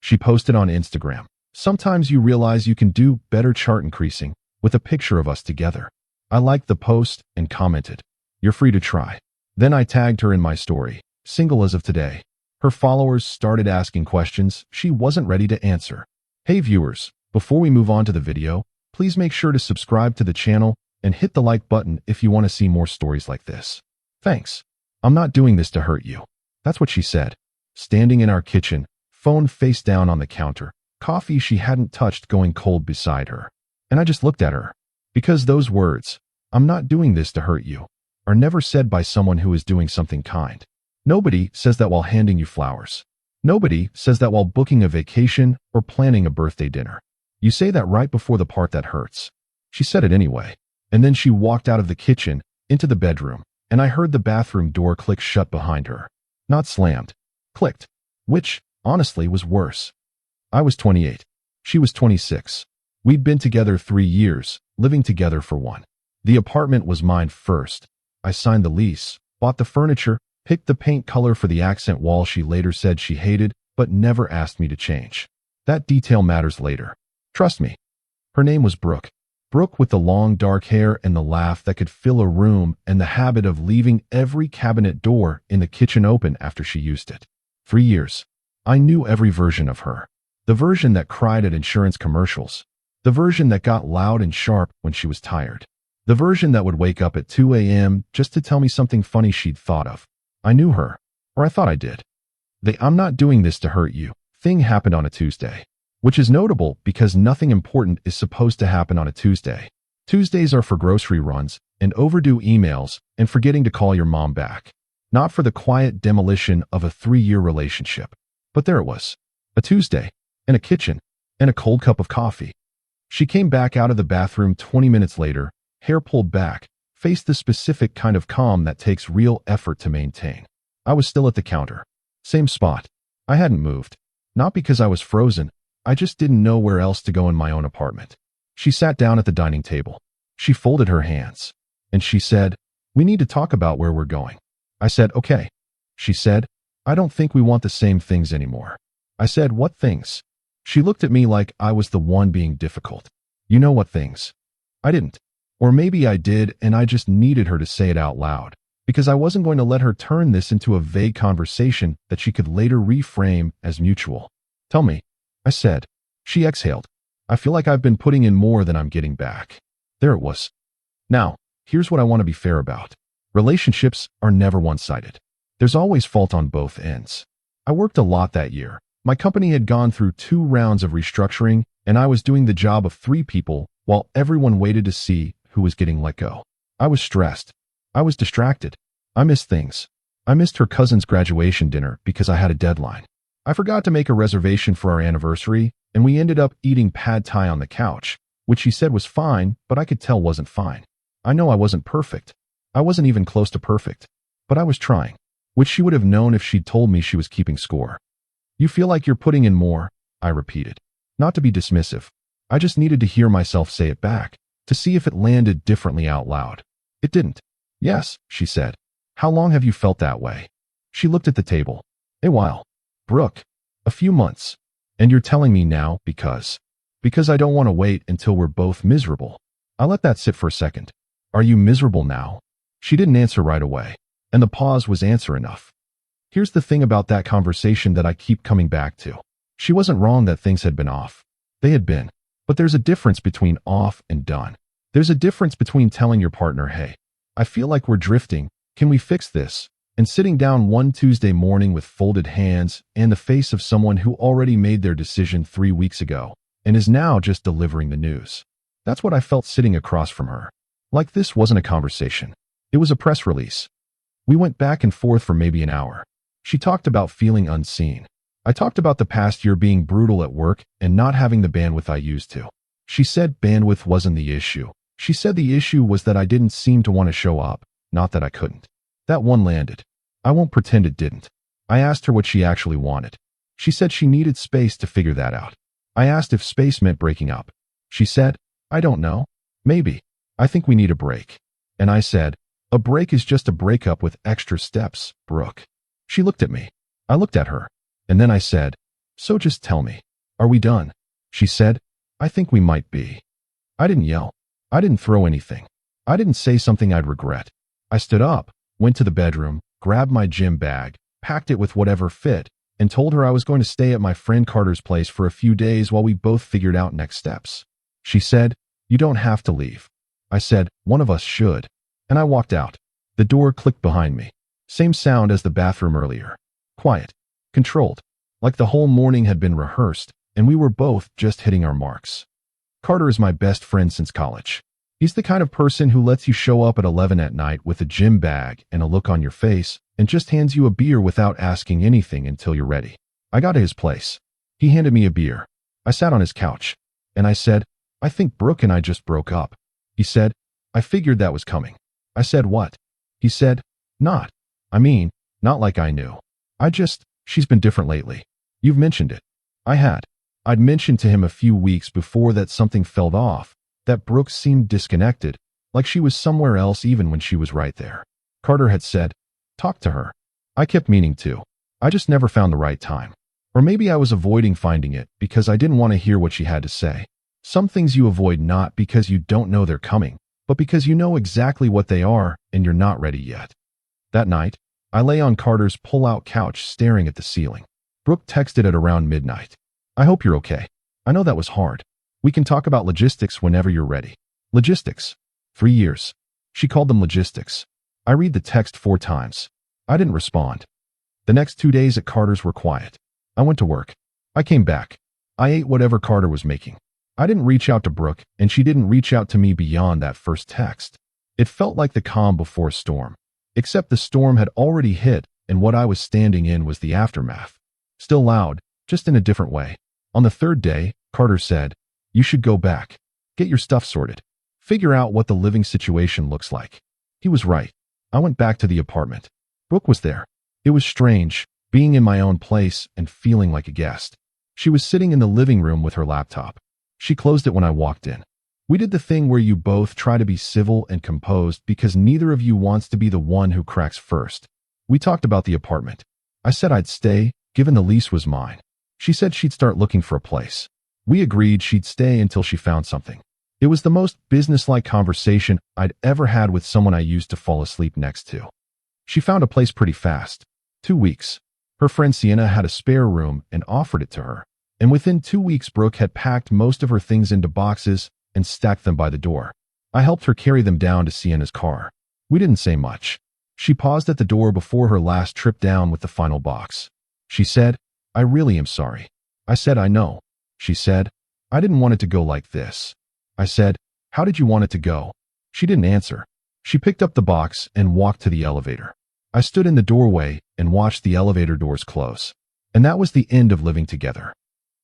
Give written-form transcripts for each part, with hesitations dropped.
She posted on Instagram. Sometimes you realize you can do better chart increasing with a picture of us together. I liked the post and commented, "You're free to try." Then I tagged her in my story, "Single as of today." Her followers started asking questions she wasn't ready to answer. Hey viewers, before we move on to the video, please make sure to subscribe to the channel and hit the like button if you want to see more stories like this. Thanks. I'm not doing this to hurt you. That's what she said. Standing in our kitchen, phone face down on the counter, coffee she hadn't touched going cold beside her. And I just looked at her. Because those words, "I'm not doing this to hurt you," are never said by someone who is doing something kind. Nobody says that while handing you flowers. Nobody says that while booking a vacation or planning a birthday dinner. You say that right before the part that hurts. She said it anyway. And then she walked out of the kitchen, into the bedroom, and I heard the bathroom door click shut behind her. Not slammed. Clicked. Which, honestly, was worse. I was 28. She was 26. We'd been together 3 years, living together for 1. The apartment was mine first. I signed the lease, bought the furniture, picked the paint color for the accent wall she later said she hated, but never asked me to change. That detail matters later. Trust me. Her name was Brooke. Brooke with the long dark hair and the laugh that could fill a room and the habit of leaving every cabinet door in the kitchen open after she used it. 3 years. I knew every version of her. The version that cried at insurance commercials. The version that got loud and sharp when she was tired. The version that would wake up at 2 a.m. just to tell me something funny she'd thought of. I knew her, or I thought I did. The "I'm not doing this to hurt you" thing happened on a Tuesday. Which is notable because nothing important is supposed to happen on a Tuesday. Tuesdays are for grocery runs and overdue emails and forgetting to call your mom back. Not for the quiet demolition of a 3-year relationship. But there it was. A Tuesday, in a kitchen, and a cold cup of coffee. She came back out of the bathroom 20 minutes later, hair pulled back, faced the specific kind of calm that takes real effort to maintain. I was still at the counter. Same spot. I hadn't moved. Not because I was frozen. I just didn't know where else to go in my own apartment. She sat down at the dining table. She folded her hands. And she said, "We need to talk about where we're going." I said, "Okay." She said, "I don't think we want the same things anymore." I said, "What things?" She looked at me like I was the one being difficult. "You know what things?" I didn't. Or maybe I did and I just needed her to say it out loud. Because I wasn't going to let her turn this into a vague conversation that she could later reframe as mutual. "Tell me," I said. She exhaled. "I feel like I've been putting in more than I'm getting back." There it was. Now, here's what I want to be fair about. Relationships are never one-sided. There's always fault on both ends. I worked a lot that year. My company had gone through 2 rounds of restructuring, and I was doing the job of 3 people while everyone waited to see who was getting let go. I was stressed. I was distracted. I missed things. I missed her cousin's graduation dinner because I had a deadline. I forgot to make a reservation for our anniversary, and we ended up eating pad thai on the couch, which she said was fine, but I could tell wasn't fine. I know I wasn't perfect. I wasn't even close to perfect. But I was trying, which she would have known if she'd told me she was keeping score. "You feel like you're putting in more," I repeated. Not to be dismissive. I just needed to hear myself say it back, to see if it landed differently out loud. It didn't. "Yes," she said. "How long have you felt that way?" She looked at the table. "A while. Brooke, a few months. And you're telling me now because I don't want to wait until we're both miserable." I let that sit for a second. "Are you miserable now?" She didn't answer right away, and the pause was answer enough. Here's the thing about that conversation that I keep coming back to. She wasn't wrong that things had been off. They had been. But there's a difference between off and done. There's a difference between telling your partner, "Hey, I feel like we're drifting. Can we fix this?" and sitting down one Tuesday morning with folded hands and the face of someone who already made their decision 3 weeks ago and is now just delivering the news. That's what I felt sitting across from her. Like this wasn't a conversation. It was a press release. We went back and forth for maybe an hour. She talked about feeling unseen. I talked about the past year being brutal at work and not having the bandwidth I used to. She said bandwidth wasn't the issue. She said the issue was that I didn't seem to want to show up, not that I couldn't. That one landed. I won't pretend it didn't. I asked her what she actually wanted. She said she needed space to figure that out. I asked if space meant breaking up. She said, "I don't know. Maybe. I think we need a break." And I said, "A break is just a breakup with extra steps, Brooke." She looked at me. I looked at her. And then I said, So just tell me, are we done? She said, I think we might be. I didn't yell. I didn't throw anything. I didn't say something I'd regret. I stood up, went to the bedroom, grabbed my gym bag, packed it with whatever fit, and told her I was going to stay at my friend Carter's place for a few days while we both figured out next steps. She said, you don't have to leave. I said, one of us should. And I walked out. The door clicked behind me. Same sound as the bathroom earlier. Quiet. Controlled. Like the whole morning had been rehearsed, and we were both just hitting our marks. Carter is my best friend since college. He's the kind of person who lets you show up at 11 at night with a gym bag and a look on your face and just hands you a beer without asking anything until you're ready. I got to his place. He handed me a beer. I sat on his couch, and I said, I think Brooke and I just broke up. He said, I figured that was coming. I said, what? He said, not. I mean, not like I knew. She's been different lately. You've mentioned it. I had. I'd mentioned to him a few weeks before that something fell off, that Brooke seemed disconnected, like she was somewhere else even when she was right there. Carter had said, talk to her. I kept meaning to. I just never found the right time. Or maybe I was avoiding finding it because I didn't want to hear what she had to say. Some things you avoid not because you don't know they're coming, but because you know exactly what they are and you're not ready yet. That night, I lay on Carter's pull-out couch staring at the ceiling. Brooke texted at around midnight. I hope you're okay. I know that was hard. We can talk about logistics whenever you're ready. Logistics. 3 years. She called them logistics. I read the text 4 times. I didn't respond. The next 2 days at Carter's were quiet. I went to work. I came back. I ate whatever Carter was making. I didn't reach out to Brooke, and she didn't reach out to me beyond that first text. It felt like the calm before a storm. Except the storm had already hit, and what I was standing in was the aftermath. Still loud, just in a different way. On the 3rd day, Carter said, you should go back. Get your stuff sorted. Figure out what the living situation looks like. He was right. I went back to the apartment. Brooke was there. It was strange, being in my own place and feeling like a guest. She was sitting in the living room with her laptop. She closed it when I walked in. We did the thing where you both try to be civil and composed because neither of you wants to be the one who cracks first. We talked about the apartment. I said I'd stay, given the lease was mine. She said she'd start looking for a place. We agreed she'd stay until she found something. It was the most businesslike conversation I'd ever had with someone I used to fall asleep next to. She found a place pretty fast. 2 weeks. Her friend Sienna had a spare room and offered it to her. And within 2 weeks, Brooke had packed most of her things into boxes and stacked them by the door. I helped her carry them down to Sienna's car. We didn't say much. She paused at the door before her last trip down with the final box. She said, I really am sorry. I said, I know. She said, I didn't want it to go like this. I said, how did you want it to go? She didn't answer. She picked up the box and walked to the elevator. I stood in the doorway and watched the elevator doors close. And that was the end of living together.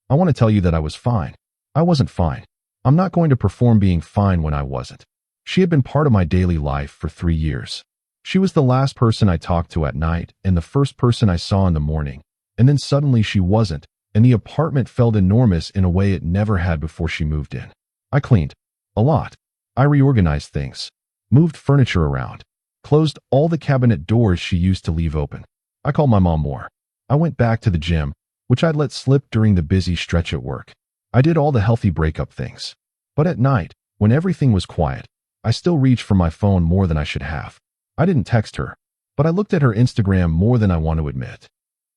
I want to tell you that I was fine. I wasn't fine. I'm not going to perform being fine when I wasn't. She had been part of my daily life for 3 years. She was the last person I talked to at night and the first person I saw in the morning. And then suddenly she wasn't, and the apartment felt enormous in a way it never had before she moved in. I cleaned. A lot. I reorganized things. Moved furniture around. Closed all the cabinet doors she used to leave open. I called my mom more. I went back to the gym, which I'd let slip during the busy stretch at work. I did all the healthy breakup things. But at night, when everything was quiet, I still reached for my phone more than I should have. I didn't text her, but I looked at her Instagram more than I want to admit.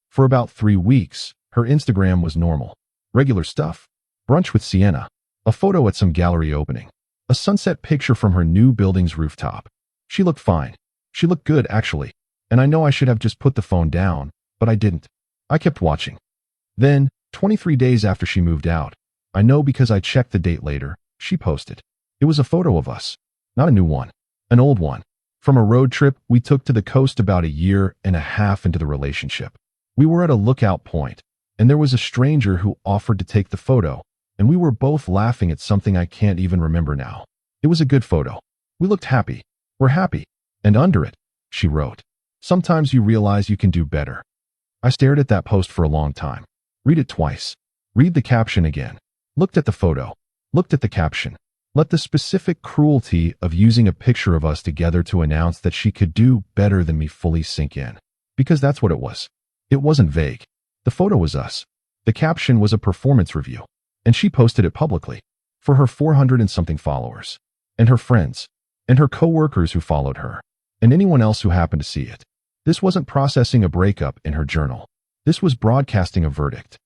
For about 3 weeks, her Instagram was normal. Regular stuff. Brunch with Sienna. A photo at some gallery opening. A sunset picture from her new building's rooftop. She looked fine. She looked good, actually. And I know I should have just put the phone down, but I didn't. I kept watching. Then, 23 days after she moved out, I know because I checked the date later, she posted. It was a photo of us. Not a new one. An old one. From a road trip we took to the coast about 1.5 years into the relationship. We were at a lookout point, and there was a stranger who offered to take the photo, and we were both laughing at something I can't even remember now. It was a good photo. We looked happy. We're happy. And under it, she wrote, sometimes you realize you can do better. I stared at that post for a long time. Read it twice. Read the caption again. Looked at the photo. Looked at the caption. Let the specific cruelty of using a picture of us together to announce that she could do better than me fully sink in. Because that's what it was. It wasn't vague. The photo was us. The caption was a performance review, and she posted it publicly for her 400 and something followers, and her friends, and her co-workers who followed her, and anyone else who happened to see it. This wasn't processing a breakup in her journal. This was broadcasting a verdict.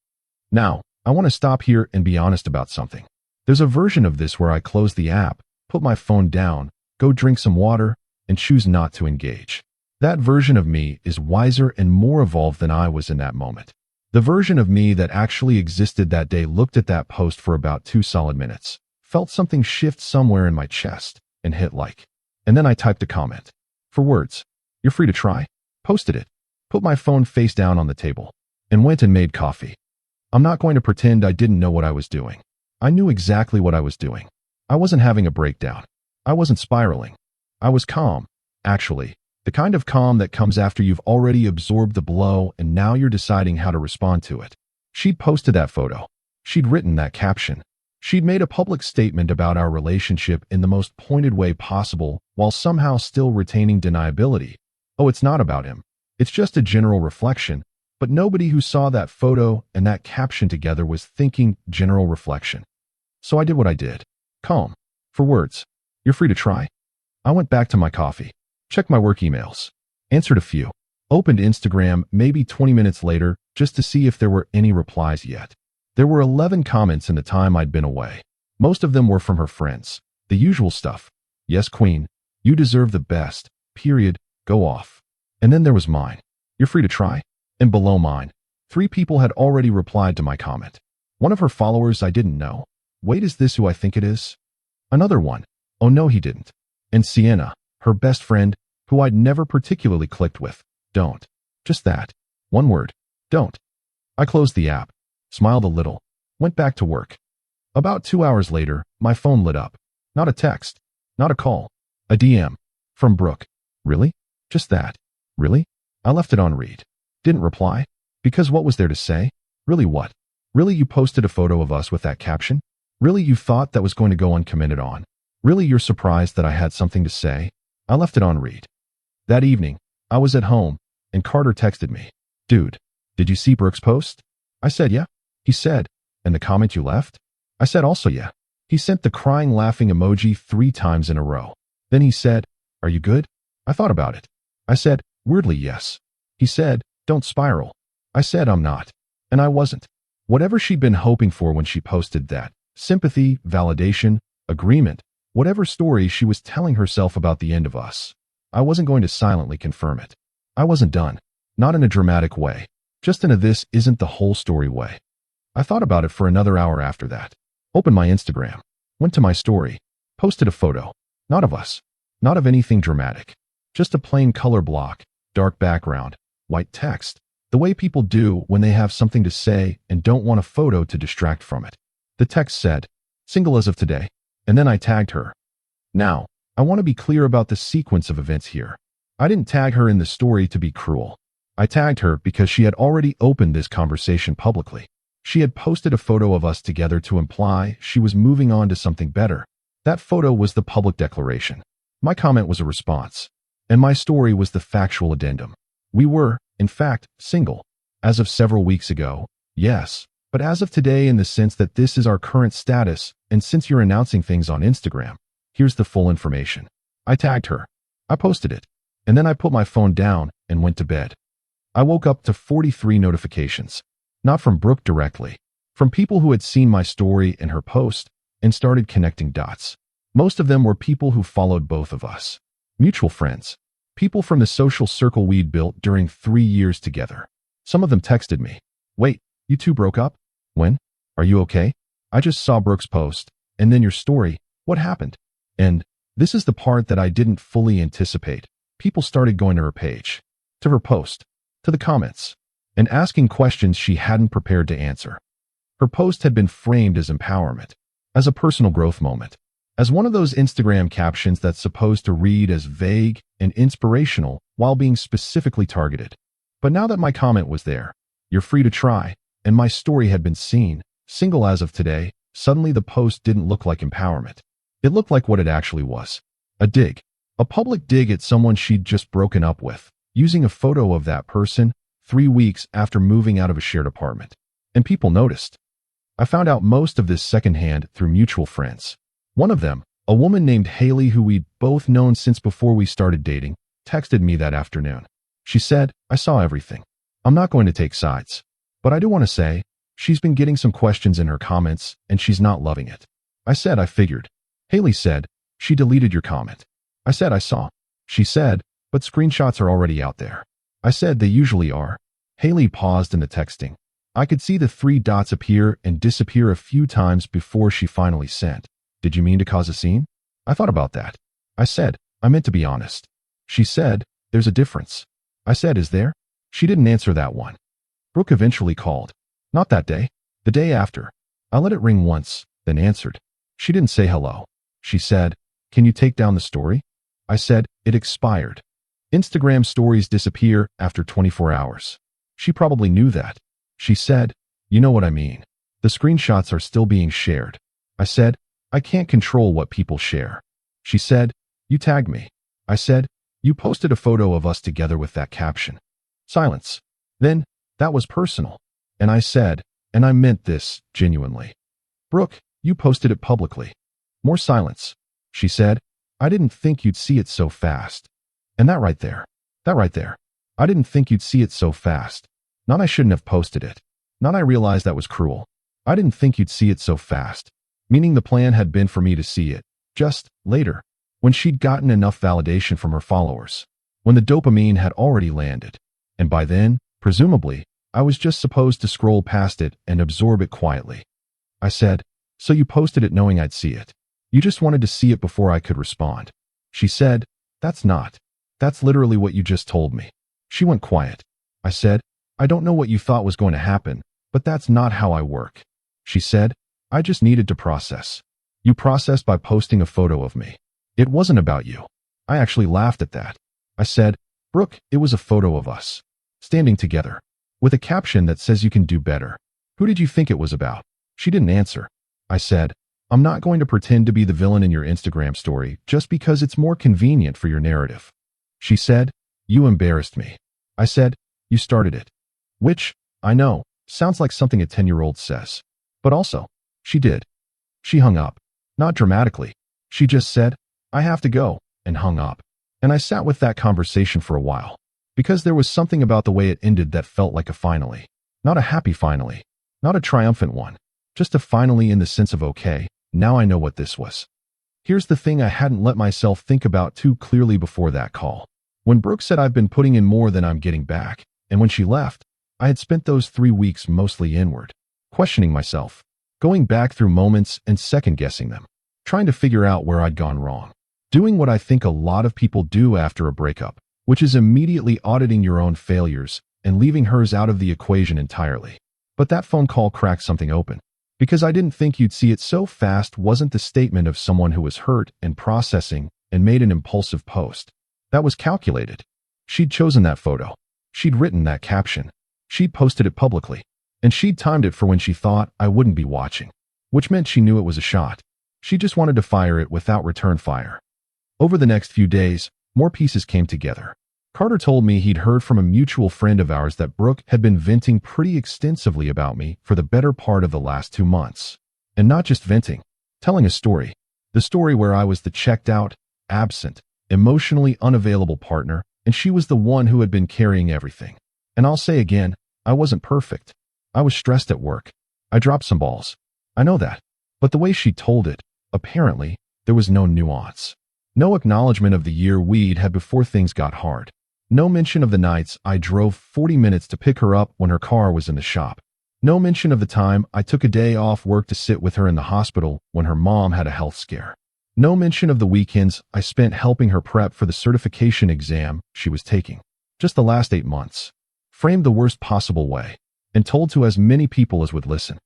Now, I want to stop here and be honest about something. There's a version of this where I close the app, put my phone down, go drink some water, and choose not to engage. That version of me is wiser and more evolved than I was in that moment. The version of me that actually existed that day looked at that post for about 2 solid minutes, felt something shift somewhere in my chest, and hit like. And then I typed a comment. For words. You're free to try. Posted it. Put my phone face down on the table, and went and made coffee. I'm not going to pretend I didn't know what I was doing. I knew exactly what I was doing. I wasn't having a breakdown. I wasn't spiraling. I was calm, actually. The kind of calm that comes after you've already absorbed the blow and now you're deciding how to respond to it. She'd posted that photo. She'd written that caption. She'd made a public statement about our relationship in the most pointed way possible while somehow still retaining deniability. Oh, it's not about him. It's just a general reflection. But nobody who saw that photo and that caption together was thinking general reflection. So I did what I did. Calm. For words. You're free to try. I went back to my coffee. Checked my work emails. Answered a few. Opened Instagram maybe 20 minutes later just to see if there were any replies yet. There were 11 comments in the time I'd been away. Most of them were from her friends. The usual stuff. Yes, queen. You deserve the best. Period. Go off. And then there was mine. You're free to try. And below mine, 3 people had already replied to my comment. One of her followers I didn't know. Wait, is this who I think it is? Another one. Oh no, he didn't. And Sienna, her best friend, who I'd never particularly clicked with. Don't. Just that. One word. Don't. I closed the app, smiled a little, went back to work. About 2 hours later, my phone lit up. Not a text. Not a call. A DM. From Brooke. Really? Just that. Really? I left it on read. Didn't reply. Because what was there to say? Really what? Really you posted a photo of us with that caption? Really you thought that was going to go uncommented on? Really you're surprised that I had something to say? I left it on read. That evening, I was at home, and Carter texted me. Dude, did you see Brooke's post? I said yeah. He said, and the comment you left? I said also yeah. He sent the crying laughing emoji 3 times in a row. Then he said, are you good? I thought about it. I said, weirdly yes. He said, don't spiral. I said I'm not. And I wasn't. Whatever she'd been hoping for when she posted that, sympathy, validation, agreement, whatever story she was telling herself about the end of us, I wasn't going to silently confirm it. I wasn't done. Not in a dramatic way. Just in a this isn't the whole story way. I thought about it for another hour after that. Opened my Instagram. Went to my story. Posted a photo. Not of us. Not of anything dramatic. Just a plain color block, dark background, white text. The way people do when they have something to say and don't want a photo to distract from it. The text said, single as of today, and then I tagged her. Now, I want to be clear about the sequence of events here. I didn't tag her in the story to be cruel. I tagged her because she had already opened this conversation publicly. She had posted a photo of us together to imply she was moving on to something better. That photo was the public declaration. My comment was a response, and my story was the factual addendum. We were, in fact, single. As of several weeks ago, yes, but as of today in the sense that this is our current status, and since you're announcing things on Instagram, here's the full information. I tagged her. I posted it. And then I put my phone down and went to bed. I woke up to 43 notifications. Not from Brooke directly. From people who had seen my story and her post and started connecting dots. Most of them were people who followed both of us. Mutual friends. People from the social circle we'd built during 3 years together. Some of them texted me. Wait, you two broke up? When? Are you okay? I just saw Brooke's post, and then your story. What happened? And this is the part that I didn't fully anticipate. People started going to her page, to her post, to the comments, and asking questions she hadn't prepared to answer. Her post had been framed as empowerment, as a personal growth moment, as one of those Instagram captions that's supposed to read as vague and inspirational while being specifically targeted. But now that my comment was there, you're free to try, and my story had been seen, single as of today, suddenly the post didn't look like empowerment. It looked like what it actually was. A dig. A public dig at someone she'd just broken up with, using a photo of that person 3 weeks after moving out of a shared apartment. and people noticed. I found out most of this secondhand through mutual friends. One of them, a woman named Haley who we'd both known since before we started dating, texted me that afternoon. She said, "I saw everything. I'm not going to take sides, but I do want to say, she's been getting some questions in her comments and she's not loving it." I said, "I figured." Haley said, "She deleted your comment." I said, "I saw." She said, "But screenshots are already out there." I said, "They usually are." Haley paused in the texting. I could see the 3 dots appear and disappear a few times before she finally sent, "Did you mean to cause a scene?" I thought about that. I said, "I meant to be honest." She said, "There's a difference." I said, "Is there?" She didn't answer that one. Brooke eventually called. Not that day. The day after. I let it ring once, then answered. She didn't say hello. She said, "Can you take down the story?" I said, "It expired." Instagram stories disappear after 24 hours. She probably knew that. She said, "You know what I mean. The screenshots are still being shared." I said, "I can't control what people share." She said, "You tagged me." I said, "You posted a photo of us together with that caption." Silence. Then, "That was personal." And I said, "And I meant this, genuinely." "Brooke, you posted it publicly." More silence. She said, "I didn't think you'd see it so fast." And that right there. I didn't think you'd see it so fast. Not I shouldn't have posted it. Not I realized that was cruel. I didn't think you'd see it so fast. Meaning the plan had been for me to see it. Just later. When she'd gotten enough validation from her followers. When the dopamine had already landed. And by then, presumably, I was just supposed to scroll past it and absorb it quietly. I said, "So you posted it knowing I'd see it. You just wanted to see it before I could respond." She said, "That's not. That's literally what you just told me." She went quiet. I said, "I don't know what you thought was going to happen, but that's not how I work." She said, "I just needed to process." You processed by posting a photo of me. It wasn't about you. I actually laughed at that. I said, "Brooke, it was a photo of us. Standing together. With a caption that says you can do better. Who did you think it was about?" She didn't answer. I said, "I'm not going to pretend to be the villain in your Instagram story just because it's more convenient for your narrative." She said, "You embarrassed me." I said, "You started it." Which, I know, sounds like something a 10-year-old says. But also, she did. She hung up. Not dramatically. She just said, "I have to go," and hung up. And I sat with that conversation for a while. Because there was something about the way it ended that felt like a finally. Not a happy finally. Not a triumphant one. Just a finally in the sense of okay, now I know what this was. Here's the thing I hadn't let myself think about too clearly before that call. When Brooke said I've been putting in more than I'm getting back, and when she left, I had spent those 3 weeks mostly inward, questioning myself, going back through moments and second-guessing them, trying to figure out where I'd gone wrong, doing what I think a lot of people do after a breakup, which is immediately auditing your own failures and leaving hers out of the equation entirely. But that phone call cracked something open. Because I didn't think you'd see it so fast wasn't the statement of someone who was hurt and processing and made an impulsive post. That was calculated. She'd chosen that photo. She'd written that caption. She'd posted it publicly. And she'd timed it for when she thought I wouldn't be watching. Which meant she knew it was a shot. She just wanted to fire it without return fire. Over the next few days, more pieces came together. Carter told me he'd heard from a mutual friend of ours that Brooke had been venting pretty extensively about me for the better part of the last 2 months. And not just venting, telling a story. The story where I was the checked out, absent, emotionally unavailable partner, and she was the one who had been carrying everything. And I'll say again, I wasn't perfect. I was stressed at work. I dropped some balls. I know that. But the way she told it, apparently, there was no nuance. No acknowledgement of the year we'd had before things got hard. No mention of the nights I drove 40 minutes to pick her up when her car was in the shop. No mention of the time I took a day off work to sit with her in the hospital when her mom had a health scare. No mention of the weekends I spent helping her prep for the certification exam she was taking. Just the last 8 months. Framed the worst possible way, and told to as many people as would listen.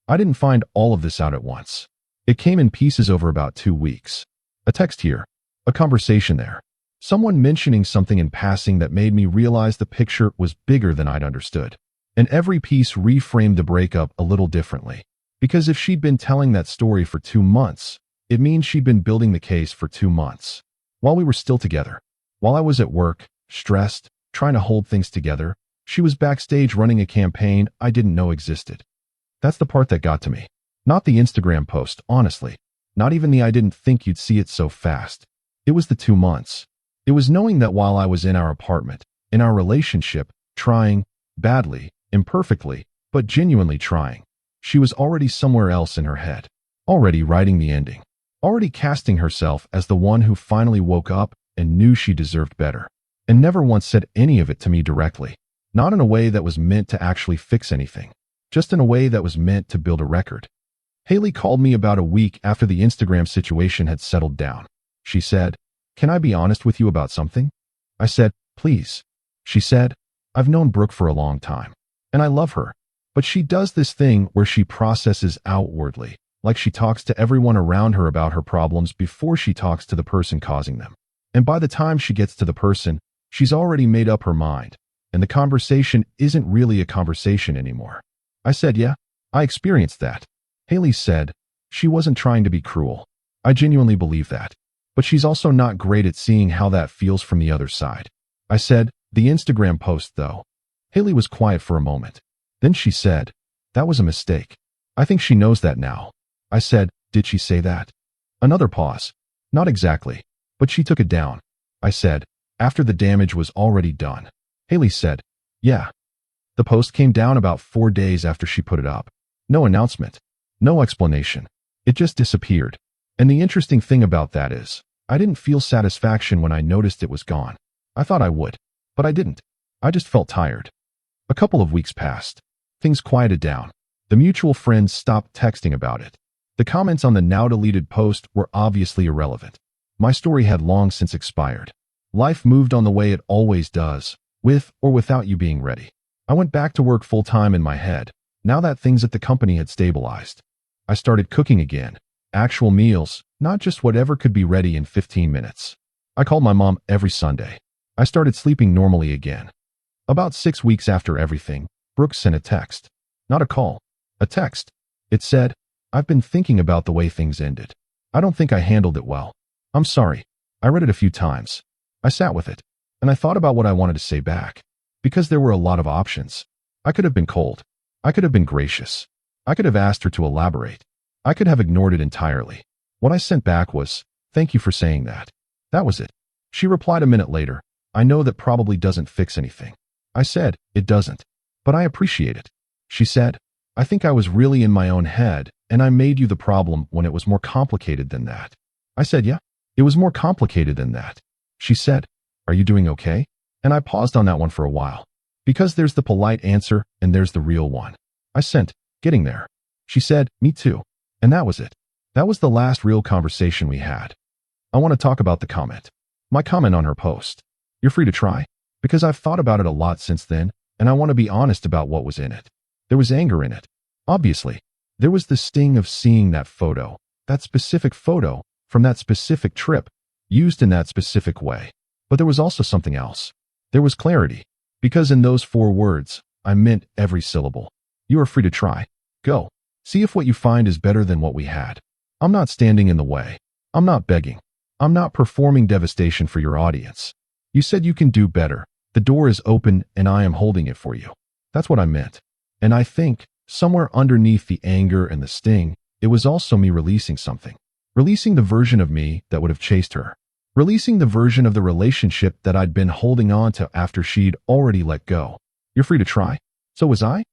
I didn't find all of this out at once. It came in pieces over about 2 weeks. A text here, a conversation there. Someone mentioning something in passing that made me realize the picture was bigger than I'd understood. And every piece reframed the breakup a little differently. Because if she'd been telling that story for 2 months, it means she'd been building the case for 2 months. While we were still together. While I was at work, stressed, trying to hold things together, she was backstage running a campaign I didn't know existed. That's the part that got to me. Not the Instagram post, honestly. Not even the "I didn't think you'd see it so fast." It was the 2 months. It was knowing that while I was in our apartment, in our relationship, trying, badly, imperfectly, but genuinely trying, she was already somewhere else in her head, already writing the ending, already casting herself as the one who finally woke up and knew she deserved better, and never once said any of it to me directly, not in a way that was meant to actually fix anything, just in a way that was meant to build a record. Haley called me about a week after the Instagram situation had settled down. She said, "Can I be honest with you about something?" I said, "Please." She said, "I've known Brooke for a long time, and I love her, but she does this thing where she processes outwardly, like she talks to everyone around her about her problems before she talks to the person causing them. And by the time she gets to the person, she's already made up her mind, and the conversation isn't really a conversation anymore." I said, "Yeah, I experienced that." Haley said, "She wasn't trying to be cruel. I genuinely believe that. But she's also not great at seeing how that feels from the other side." I said, "The Instagram post, though." Haley was quiet for a moment. Then she said, "That was a mistake. I think she knows that now." I said, "Did she say that?" Another pause. "Not exactly, but she took it down." I said, "After the damage was already done." Haley said, "Yeah." The post came down about 4 days after she put it up. No announcement. No explanation. It just disappeared. And the interesting thing about that is, I didn't feel satisfaction when I noticed it was gone. I thought I would, but I didn't. I just felt tired. A couple of weeks passed. Things quieted down. The mutual friends stopped texting about it. The comments on the now-deleted post were obviously irrelevant. My story had long since expired. Life moved on the way it always does, with or without you being ready. I went back to work full-time in my head, now that things at the company had stabilized. I started cooking again. Actual meals, not just whatever could be ready in 15 minutes. I called my mom every Sunday. I started sleeping normally again. About 6 weeks after everything, Brooke sent a text. Not a call. A text. It said, "I've been thinking about the way things ended. I don't think I handled it well. I'm sorry." I read it a few times. I sat with it, and I thought about what I wanted to say back. Because there were a lot of options. I could have been cold. I could have been gracious. I could have asked her to elaborate. I could have ignored it entirely. What I sent back was, "Thank you for saying that." That was it. She replied a minute later, "I know that probably doesn't fix anything." I said, "It doesn't. But I appreciate it." She said, "I think I was really in my own head, and I made you the problem when it was more complicated than that." I said, "Yeah, it was more complicated than that." She said, "Are you doing okay?" And I paused on that one for a while. Because there's the polite answer and there's the real one. I sent, "Getting there." She said, "Me too." And that was it. That was the last real conversation we had. I want to talk about the comment. My comment on her post. You're free to try. Because I've thought about it a lot since then, and I want to be honest about what was in it. There was anger in it. Obviously. There was the sting of seeing that photo, that specific photo, from that specific trip, used in that specific way. But there was also something else. There was clarity. Because in those 4 words, I meant every syllable. You are free to try. Go. See if what you find is better than what we had. I'm not standing in the way. I'm not begging. I'm not performing devastation for your audience. You said you can do better. The door is open and I am holding it for you. That's what I meant. And I think, somewhere underneath the anger and the sting, it was also me releasing something. Releasing the version of me that would have chased her. Releasing the version of the relationship that I'd been holding on to after she'd already let go. You're free to try. So was I?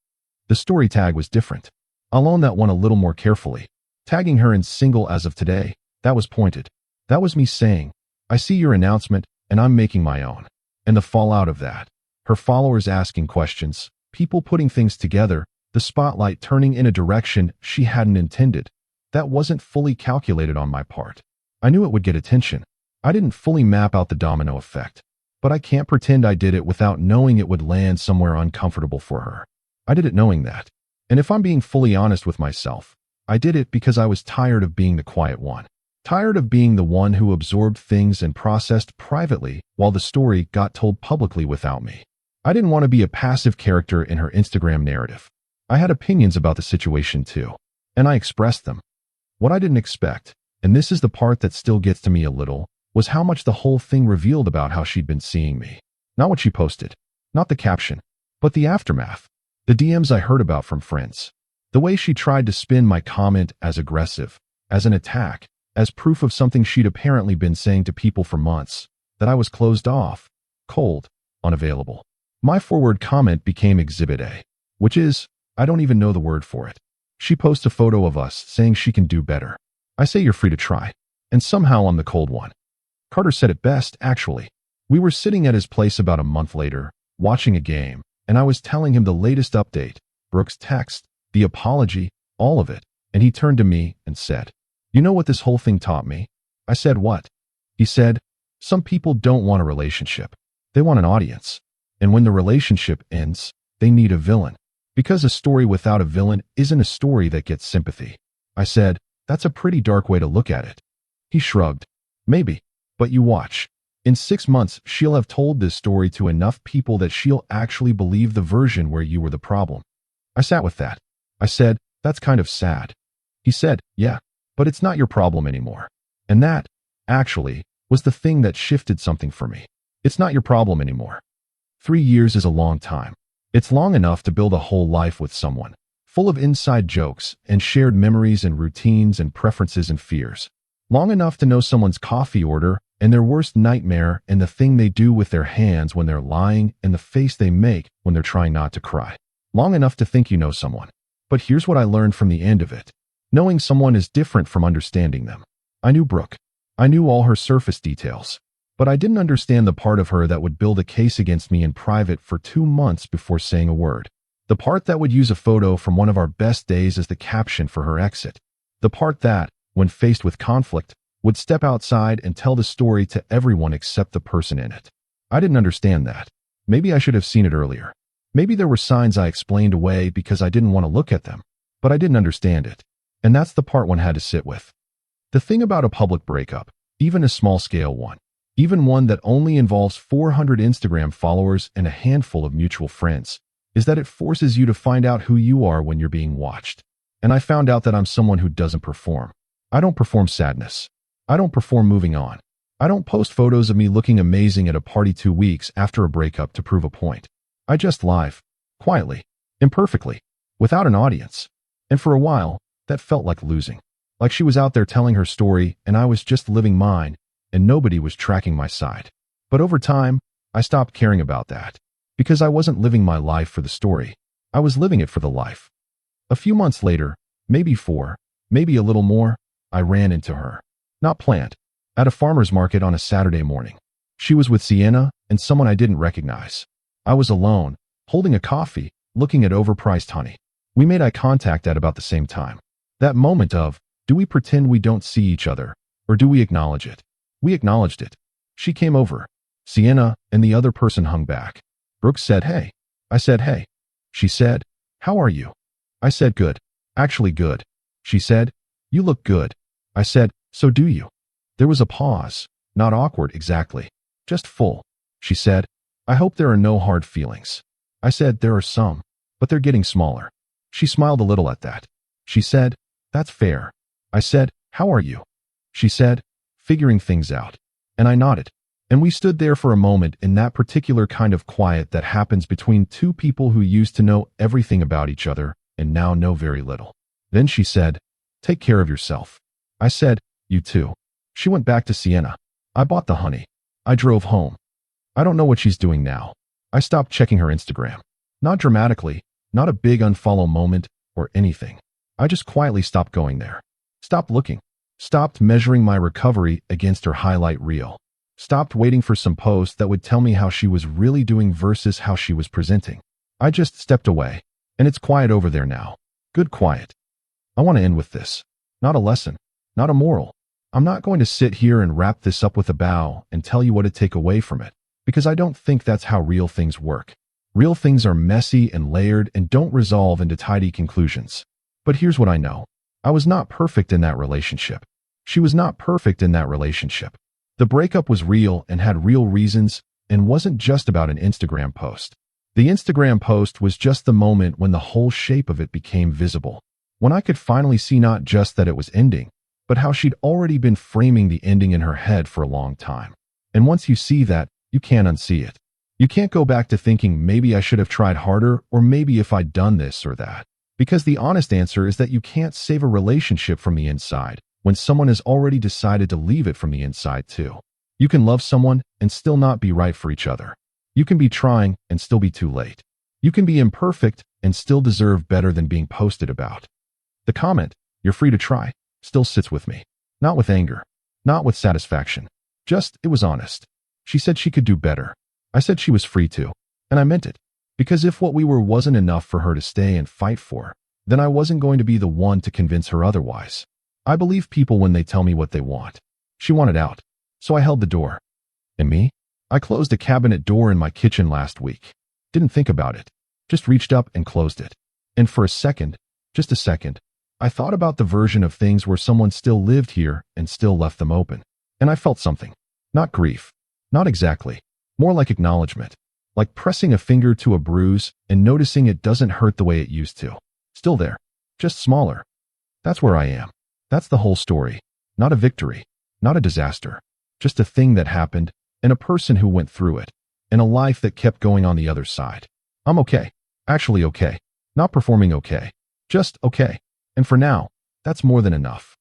The story tag was different. I'll own that one a little more carefully. Tagging her in single as of today, that was pointed. That was me saying, "I see your announcement and I'm making my own." And the fallout of that. Her followers asking questions, people putting things together, the spotlight turning in a direction she hadn't intended. That wasn't fully calculated on my part. I knew it would get attention. I didn't fully map out the domino effect. But I can't pretend I did it without knowing it would land somewhere uncomfortable for her. I did it knowing that. And if I'm being fully honest with myself, I did it because I was tired of being the quiet one. Tired of being the one who absorbed things and processed privately while the story got told publicly without me. I didn't want to be a passive character in her Instagram narrative. I had opinions about the situation too, and I expressed them. What I didn't expect, and this is the part that still gets to me a little, was how much the whole thing revealed about how she'd been seeing me. Not what she posted, not the caption, but the aftermath. The DMs I heard about from friends. The way she tried to spin my comment as aggressive, as an attack, as proof of something she'd apparently been saying to people for months, that I was closed off, cold, unavailable. My forward comment became Exhibit A, which is, I don't even know the word for it. She posts a photo of us saying she can do better. I say you're free to try. And somehow I'm the cold one. Carter said it best, actually. We were sitting at his place about a month later, watching a game, and I was telling him the latest update, Brooke's text, the apology, all of it, and he turned to me and said, "You know what this whole thing taught me?" I said, "What?" He said, "Some people don't want a relationship. They want an audience. And when the relationship ends, they need a villain. Because a story without a villain isn't a story that gets sympathy." I said, "That's a pretty dark way to look at it." He shrugged. "Maybe. But you watch. In 6 months, she'll have told this story to enough people that she'll actually believe the version where you were the problem." I sat with that. I said, "That's kind of sad." He said, "Yeah, but it's not your problem anymore." And that, actually, was the thing that shifted something for me. It's not your problem anymore. 3 years is a long time. It's long enough to build a whole life with someone, full of inside jokes and shared memories and routines and preferences and fears. Long enough to know someone's coffee order and their worst nightmare and the thing they do with their hands when they're lying and the face they make when they're trying not to cry. Long enough to think you know someone. But here's what I learned from the end of it. Knowing someone is different from understanding them. I knew Brooke. I knew all her surface details. But I didn't understand the part of her that would build a case against me in private for 2 months before saying a word. The part that would use a photo from one of our best days as the caption for her exit. The part that, when faced with conflict, would step outside and tell the story to everyone except the person in it. I didn't understand that. Maybe I should have seen it earlier. Maybe there were signs I explained away because I didn't want to look at them. But I didn't understand it. And that's the part one had to sit with. The thing about a public breakup, even a small-scale one, even one that only involves 400 Instagram followers and a handful of mutual friends, is that it forces you to find out who you are when you're being watched. And I found out that I'm someone who doesn't perform. I don't perform sadness. I don't perform moving on. I don't post photos of me looking amazing at a party 2 weeks after a breakup to prove a point. I just live, quietly, imperfectly, without an audience. And for a while, that felt like losing. Like she was out there telling her story and I was just living mine, and nobody was tracking my side. But over time, I stopped caring about that. Because I wasn't living my life for the story. I was living it for the life. A few months later, maybe 4, maybe a little more, I ran into her. Not planned. At a farmer's market on a Saturday morning. She was with Sienna and someone I didn't recognize. I was alone, holding a coffee, looking at overpriced honey. We made eye contact at about the same time. That moment of, do we pretend we don't see each other, or do we acknowledge it? We acknowledged it. She came over. Sienna and the other person hung back. Brooke said, "Hey." I said, "Hey." She said, "How are you?" I said, "Good. Actually good." She said, "You look good." I said, "So do you." There was a pause, not awkward exactly, just full. She said, "I hope there are no hard feelings." I said, "There are some, but they're getting smaller." She smiled a little at that. She said, "That's fair." I said, "How are you?" She said, "Figuring things out." And I nodded. And we stood there for a moment in that particular kind of quiet that happens between two people who used to know everything about each other and now know very little. Then she said, "Take care of yourself." I said, "You too." She went back to Sienna. I bought the honey. I drove home. I don't know what she's doing now. I stopped checking her Instagram. Not dramatically, not a big unfollow moment or anything. I just quietly stopped going there. Stopped looking. Stopped measuring my recovery against her highlight reel. Stopped waiting for some post that would tell me how she was really doing versus how she was presenting. I just stepped away. And it's quiet over there now. Good quiet. I want to end with this. Not a lesson. Not a moral. I'm not going to sit here and wrap this up with a bow and tell you what to take away from it, because I don't think that's how real things work. Real things are messy and layered and don't resolve into tidy conclusions. But here's what I know. I was not perfect in that relationship. She was not perfect in that relationship. The breakup was real and had real reasons and wasn't just about an Instagram post. The Instagram post was just the moment when the whole shape of it became visible. When I could finally see not just that it was ending, but how she'd already been framing the ending in her head for a long time. And once you see that, you can't unsee it. You can't go back to thinking maybe I should have tried harder or maybe if I'd done this or that. Because the honest answer is that you can't save a relationship from the inside when someone has already decided to leave it from the inside too. You can love someone and still not be right for each other. You can be trying and still be too late. You can be imperfect and still deserve better than being posted about. The comment, "You're free to try," still sits with me. Not with anger, not with satisfaction. Just, it was honest. She said she could do better. I said she was free to, and I meant it. Because if what we were wasn't enough for her to stay and fight for, then I wasn't going to be the one to convince her otherwise. I believe people when they tell me what they want. She wanted out, so I held the door. And me? I closed a cabinet door in my kitchen last week. Didn't think about it. Just reached up and closed it. And for a second, just a second, I thought about the version of things where someone still lived here and still left them open. And I felt something. Not grief. Not exactly. More like acknowledgement. Like pressing a finger to a bruise and noticing it doesn't hurt the way it used to. Still there. Just smaller. That's where I am. That's the whole story. Not a victory. Not a disaster. Just a thing that happened, and a person who went through it, and a life that kept going on the other side. I'm okay. Actually okay. Not performing okay. Just okay. And for now, that's more than enough.